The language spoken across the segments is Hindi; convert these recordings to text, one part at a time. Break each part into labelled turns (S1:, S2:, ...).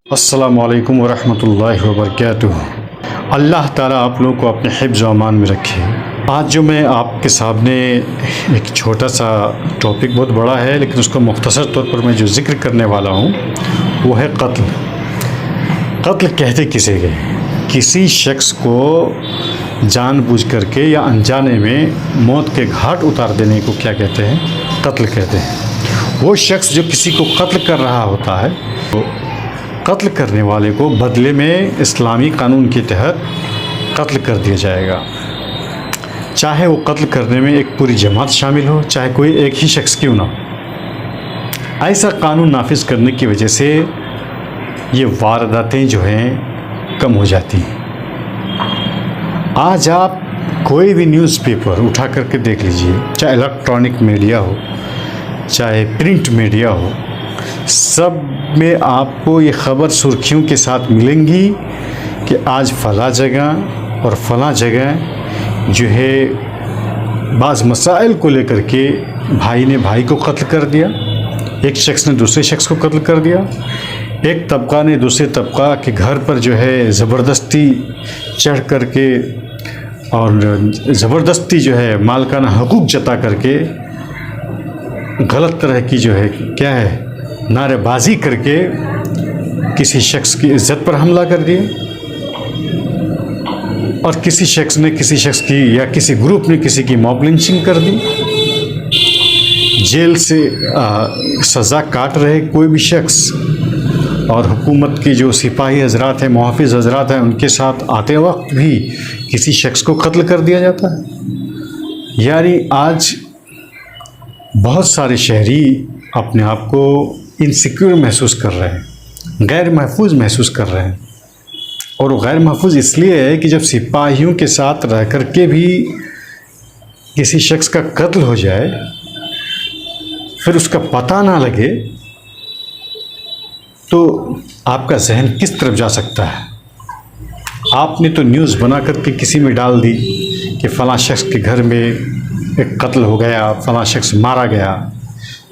S1: अस्सलामु अलैकुम वरहमतुल्लाहि वबरकातुहू। अल्लाह ताला आप लोगों को अपने हिफ्ज़ व अमान में रखे। आज जो मैं आपके सामने एक छोटा सा टॉपिक, बहुत बड़ा है लेकिन उसको मुख्तसर तौर पर मैं जो ज़िक्र करने वाला हूँ वो है कत्ल। कत्ल कहते किसे गए? किसी शख्स को जानबूझ करके या अनजाने में मौत के घाट उतार देने को क्या कहते हैं? कत्ल कहते हैं। वो शख्स जो किसी को कत्ल कर रहा होता है तो कत्ल करने वाले को बदले में इस्लामी कानून के तहत कत्ल कर दिया जाएगा। चाहे वो कत्ल करने में एक पूरी जमात शामिल हो, चाहे कोई एक ही शख्स क्यों ना हो। ऐसा कानून नाफिज करने की वजह से ये वारदातें जो हैं कम हो जाती हैं। आज आप कोई भी न्यूज़पेपर उठा करके देख लीजिए, चाहे इलेक्ट्रॉनिक मीडिया हो चाहे प्रिंट मीडिया हो, सब में आपको ये ख़बर सुर्खियों के साथ मिलेंगी कि आज फ़लाँ जगह और फ़लाँ जगह जो है बाज़ मसाइल को लेकर के भाई ने भाई को कत्ल कर दिया, एक शख्स ने दूसरे शख्स को कत्ल कर दिया, एक तबका ने दूसरे तबका के घर पर जो है ज़बरदस्ती चढ़ करके और ज़बरदस्ती जो है मालकाना हकूक़ जता करके गलत तरह की जो है क्या है नारेबाजी करके किसी शख्स की इज़्ज़त पर हमला कर दिया, और किसी शख्स ने किसी शख्स की या किसी ग्रुप ने किसी की मॉब लिंचिंग कर दी। जेल से सज़ा काट रहे कोई भी शख्स और हुकूमत की जो सिपाही हजरात हैं, मुहाफ़िज़ हजरात हैं, उनके साथ आते वक्त भी किसी शख्स को कत्ल कर दिया जाता है। यानी आज बहुत सारे शहरी अपने आप को इनसिक्योर महसूस कर रहे हैं, गैर महफूज महसूस कर रहे हैं। और वो गैर महफूज इसलिए है कि जब सिपाहियों के साथ रह कर के भी किसी शख्स का कत्ल हो जाए, फिर उसका पता ना लगे, तो आपका जहन किस तरफ जा सकता है? आपने तो न्यूज़ बना करके किसी में डाल दी कि फ़लाँ शख्स के घर में एक कत्ल हो गया, फ़लाँ शख्स मारा गया,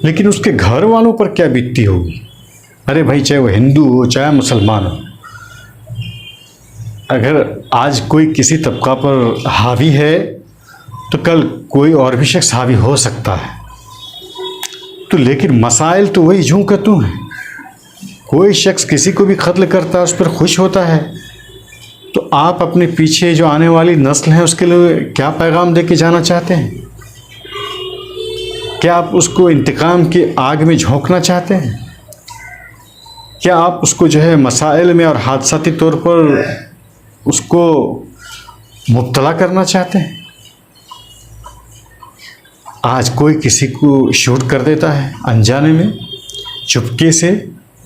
S1: लेकिन उसके घर वालों पर क्या बीतती होगी? अरे भाई, चाहे वो हिंदू हो चाहे मुसलमान हो, अगर आज कोई किसी तबका पर हावी है तो कल कोई और भी शख्स हावी हो सकता है। तो लेकिन मसाइल तो वही जूं का त्यों है। कोई शख्स किसी को भी कत्ल करता है, उस पर खुश होता है, तो आप अपने पीछे जो आने वाली नस्ल है उसके लिए क्या पैगाम दे के जाना चाहते हैं? क्या आप उसको इंतकाम की आग में झोंकना चाहते हैं? क्या आप उसको जो है मसाइल में और हादसाती तौर पर उसको मुब्तला करना चाहते हैं? आज कोई किसी को शूट कर देता है अनजाने में, चुपके से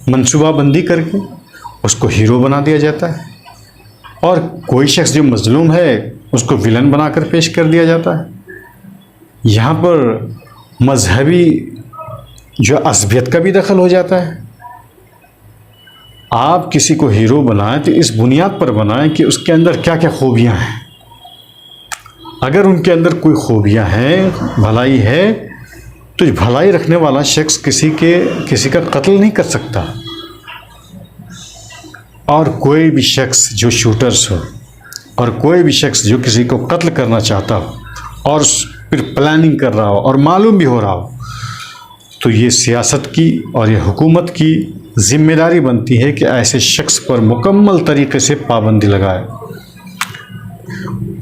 S1: मंसूबाबंदी करके उसको हीरो बना दिया जाता है, और कोई शख्स जो मजलूम है उसको विलन बनाकर पेश कर दिया जाता है। यहाँ पर मजहबी जो असबियत का भी दखल हो जाता है। आप किसी को हीरो बनाएं तो इस बुनियाद पर बनाएं कि उसके अंदर क्या क्या खूबियां हैं। अगर उनके अंदर कोई खूबियां हैं, भलाई है, तो भलाई रखने वाला शख्स किसी का कत्ल नहीं कर सकता। और कोई भी शख्स जो शूटर्स हो और कोई भी शख्स जो किसी को कत्ल करना चाहता हो और फिर प्लानिंग कर रहा हो और मालूम भी हो रहा हो, तो ये सियासत की और ये हुकूमत की ज़िम्मेदारी बनती है कि ऐसे शख्स पर मुकम्मल तरीके से पाबंदी लगाए।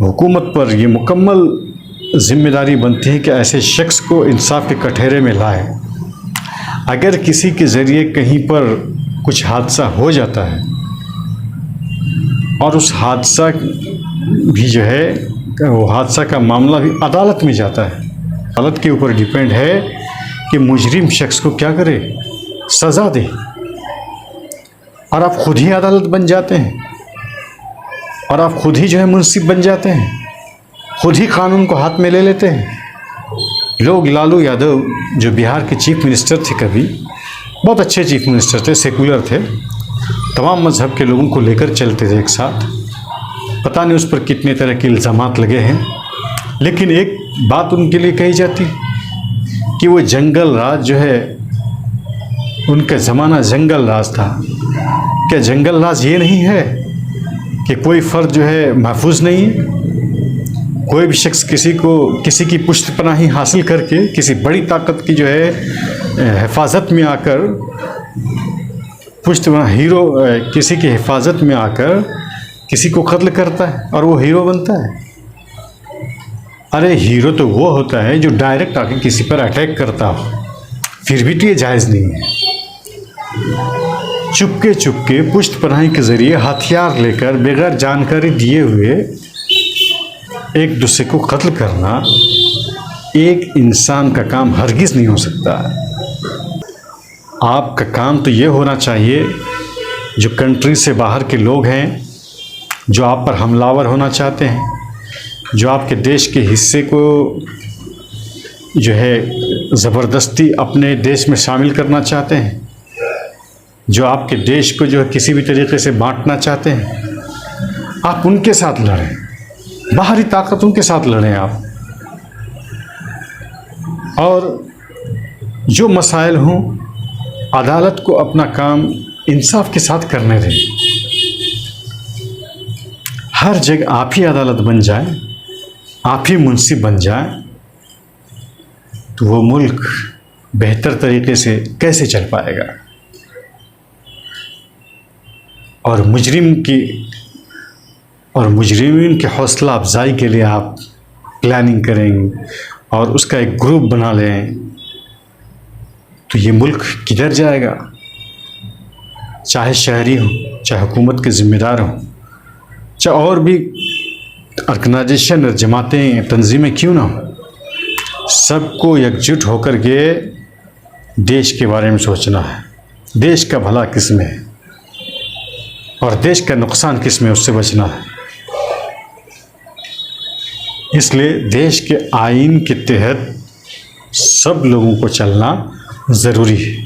S1: हुकूमत पर ये मुकम्मल ज़िम्मेदारी बनती है कि ऐसे शख्स को इंसाफ के कटहरे में लाए। अगर किसी के ज़रिए कहीं पर कुछ हादसा हो जाता है और उस हादसा भी जो है, वो हादसा का मामला भी अदालत में जाता है, अदालत के ऊपर डिपेंड है कि मुजरिम शख्स को क्या करे, सज़ा दे, और आप खुद ही अदालत बन जाते हैं और आप खुद ही जो है मुंसिफ बन जाते हैं, खुद ही कानून को हाथ में ले लेते हैं। लोग लालू यादव जो बिहार के चीफ मिनिस्टर थे, कभी बहुत अच्छे चीफ मिनिस्टर थे, सेकुलर थे, तमाम मज़हब के लोगों को लेकर चलते थे एक साथ। पता नहीं उस पर कितने तरह के इल्ज़ामात लगे हैं, लेकिन एक बात उनके लिए कही जाती कि वो जंगल राज जो है उनका ज़माना जंगल राज था। क्या जंगल राज ये नहीं है कि कोई फ़र्द जो है महफूज नहीं है? कोई भी शख्स किसी की पुष्टपनाही हासिल करके किसी बड़ी ताकत की जो है हिफाजत में आकर किसी की हिफाजत में आकर किसी को कत्ल करता है और वो हीरो बनता है। अरे हीरो तो वो होता है जो डायरेक्ट आके किसी पर अटैक करता हो, फिर भी तो ये जायज़ नहीं है। चुपके चुपके पुष्टपनाही के ज़रिए हथियार लेकर बगैर जानकारी दिए हुए एक दूसरे को कत्ल करना एक इंसान का काम हरगिज़ नहीं हो सकता। आपका काम तो ये होना चाहिए, जो कंट्री से बाहर के लोग हैं जो आप पर हमलावर होना चाहते हैं, जो आपके देश के हिस्से को जो है ज़बरदस्ती अपने देश में शामिल करना चाहते हैं, जो आपके देश को जो है किसी भी तरीके से बांटना चाहते हैं, आप उनके साथ लड़ें, बाहरी ताकतों के साथ लड़ें आप। और जो मसाइल हों, अदालत को अपना काम इंसाफ के साथ करने दें। हर जगह आप ही अदालत बन जाए, आप ही मुंशी बन जाए, तो वो मुल्क बेहतर तरीके से कैसे चल पाएगा? और मुजरिमीन की हौसला अफजाई के लिए आप प्लानिंग करेंगे और उसका एक ग्रुप बना लें, तो ये मुल्क किधर जाएगा? चाहे शहरी हो, चाहे हुकूमत के ज़िम्मेदार हों, चाहे और भी ऑर्गेनाइजेशन, जमातें, तंजीमें क्यों ना हो, सबको एकजुट होकर के देश के बारे में सोचना है। देश का भला किस में है और देश का नुकसान किस में, उससे बचना है। इसलिए देश के आइन के तहत सब लोगों को चलना ज़रूरी है।